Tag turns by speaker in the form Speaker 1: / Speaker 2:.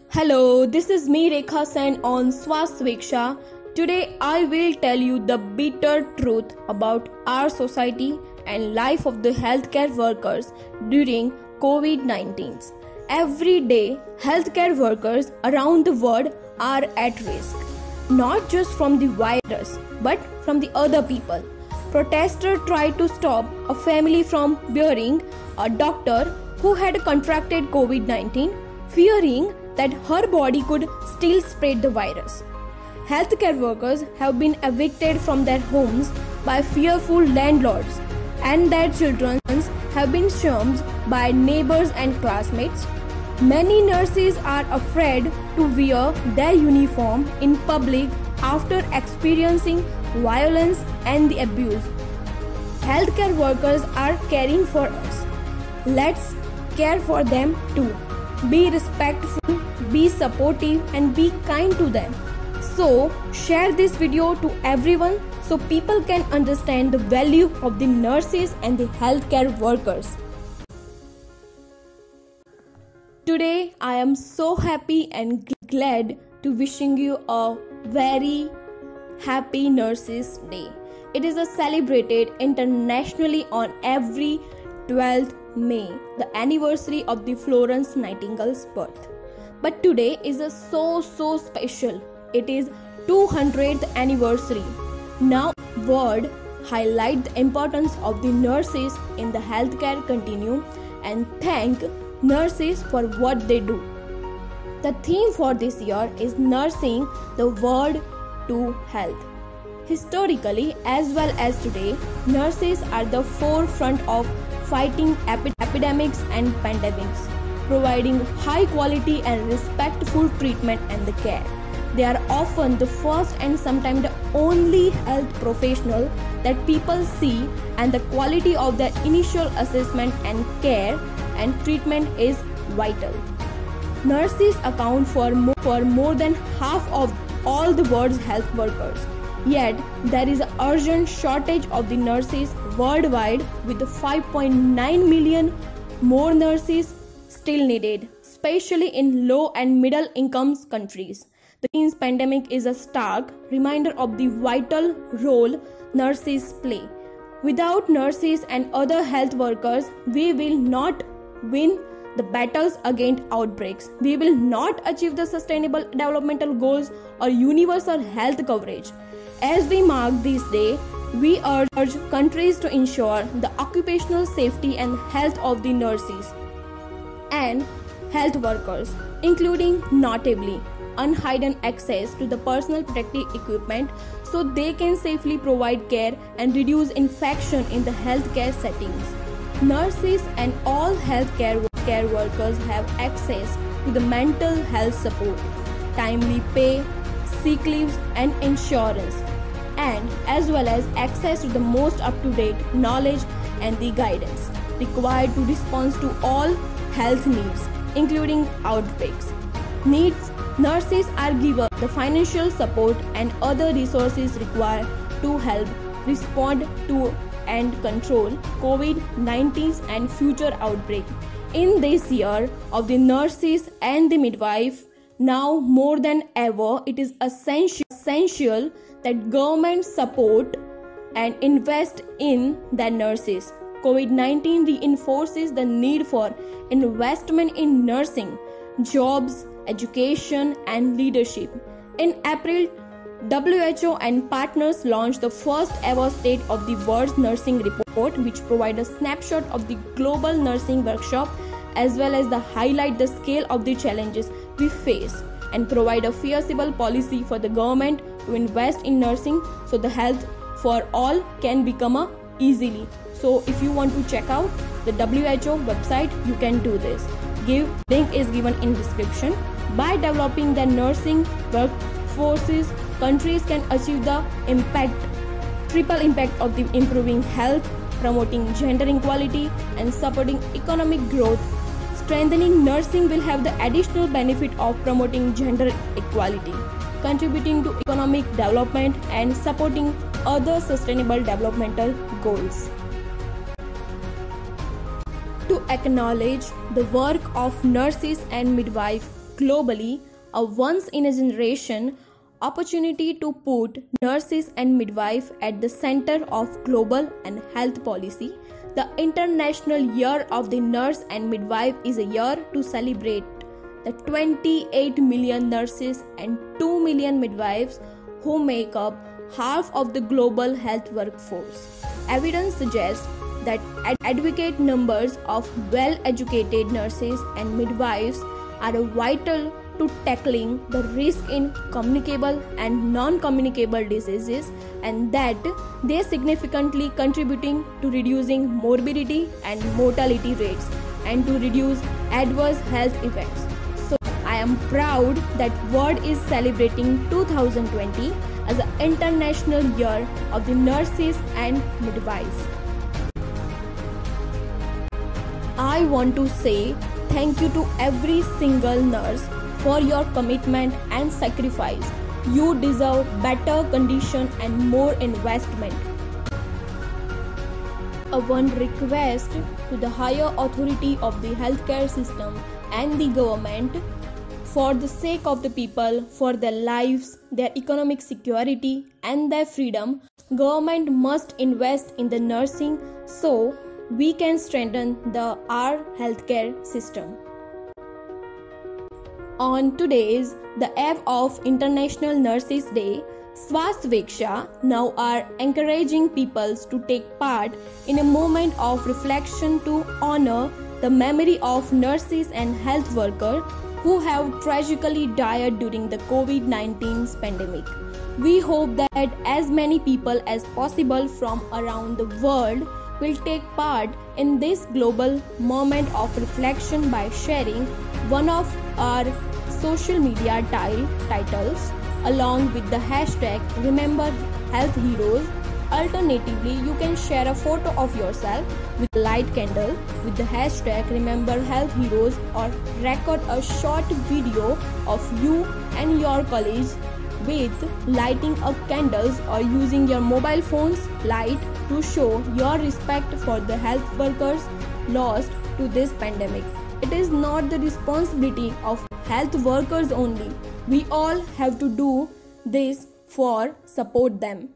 Speaker 1: Hello, this is me Rekha Sen on Swasthviksha. Today I will tell you the bitter truth about our society and life of the healthcare workers during COVID-19. Every day, healthcare workers around the world are at risk, not just from the virus but from the other people. Protesters tried to stop a family from burying a doctor who had contracted COVID-19, fearing that her body could still spread the virus. Healthcare workers have been evicted from their homes by fearful landlords, and their children have been shunned by neighbors and classmates. Many nurses are afraid to wear their uniform in public after experiencing violence and the abuse. Healthcare workers are caring for us. Let's care for them too. Be respectful, be supportive, and be kind to them. So, share this video to everyone so people can understand the value of the nurses and the healthcare workers. Today, I am so happy and glad to wishing you a very happy Nurses Day. It is celebrated internationally on every 12th May, the anniversary of the Florence Nightingale's birth. But today is so special. It is 200th anniversary. Now, world highlight the importance of the nurses in the healthcare continuum and thank nurses for what they do. The theme for this year is Nursing the World to Health. Historically as well as today, nurses are the forefront of fighting epidemics and pandemics, providing high quality and respectful treatment and the care. They are often the first and sometimes the only health professional that people see, and the quality of their initial assessment and care and treatment is vital. Nurses account for more than half of all the world's health workers. Yet, there is an urgent shortage of the nurses worldwide, with 5.9 million more nurses still needed, especially in low and middle income countries. The pandemic is a stark reminder of the vital role nurses play. Without nurses and other health workers, we will not win the battles against outbreaks. We will not achieve the sustainable developmental goals or universal health coverage. As we mark this day, we urge countries to ensure the occupational safety and health of the nurses and health workers, including notably unhindered access to the personal protective equipment so they can safely provide care and reduce infection in the healthcare settings. Nurses and all healthcare workers have access to the mental health support, timely pay, sick leaves and insurance, and as well as access to the most up-to-date knowledge and the guidance required to respond to all health needs, including outbreaks. Nurses are given the financial support and other resources required to help respond to and control COVID-19 and future outbreak. In this year of the nurses and the midwife, now more than ever, it is essential that government support and invest in the nurses. COVID-19 reinforces the need for investment in nursing, jobs, education, and leadership. In April, WHO and partners launched the first ever State of the World Nursing Report, which provides a snapshot of the global nursing workshop as well as highlight the scale of the challenges we face and provide a feasible policy for the government to invest in nursing so the health for all can become easily. So if you want to check out the WHO website, you can do this. Link is given in description. By developing the nursing workforces, countries can achieve the triple impact of the improving health, promoting gender equality and supporting economic growth. Strengthening nursing will have the additional benefit of promoting gender equality, contributing to economic development and supporting other sustainable developmental goals. To acknowledge the work of nurses and midwives globally a once-in-a-generation opportunity to put nurses and midwives at the center of global and health policy. The International Year of the Nurse and Midwife is a year to celebrate the 28 million nurses and 2 million midwives who make up half of the global health workforce. Evidence suggests that adequate numbers of well-educated nurses and midwives are vital to tackling the risk in communicable and non-communicable diseases, and that they significantly contributing to reducing morbidity and mortality rates and to reduce adverse health effects. So I am proud that world is celebrating 2020 as the International Year of the Nurses and Midwives. I want to say thank you to every single nurse for your commitment and sacrifice. You deserve better condition and more investment. One request to the higher authority of the healthcare system and the government: for the sake of the people, for their lives, their economic security and their freedom, government must invest in the nursing so we can strengthen our healthcare system. On today's the eve of International Nurses Day, Swasthveksha now are encouraging people to take part in a moment of reflection to honor the memory of nurses and health workers who have tragically died during the COVID-19 pandemic. We hope that as many people as possible from around the world will take part in this global moment of reflection by sharing one of our social media titles along with the hashtag Remember Health Heroes. Alternatively, you can share a photo of yourself with a light candle with the hashtag Remember Health Heroes, or record a short video of you and your colleagues with lighting up candles or using your mobile phone's light to show your respect for the health workers lost to this pandemic. It is not the responsibility of health workers only. We all have to do this for support them.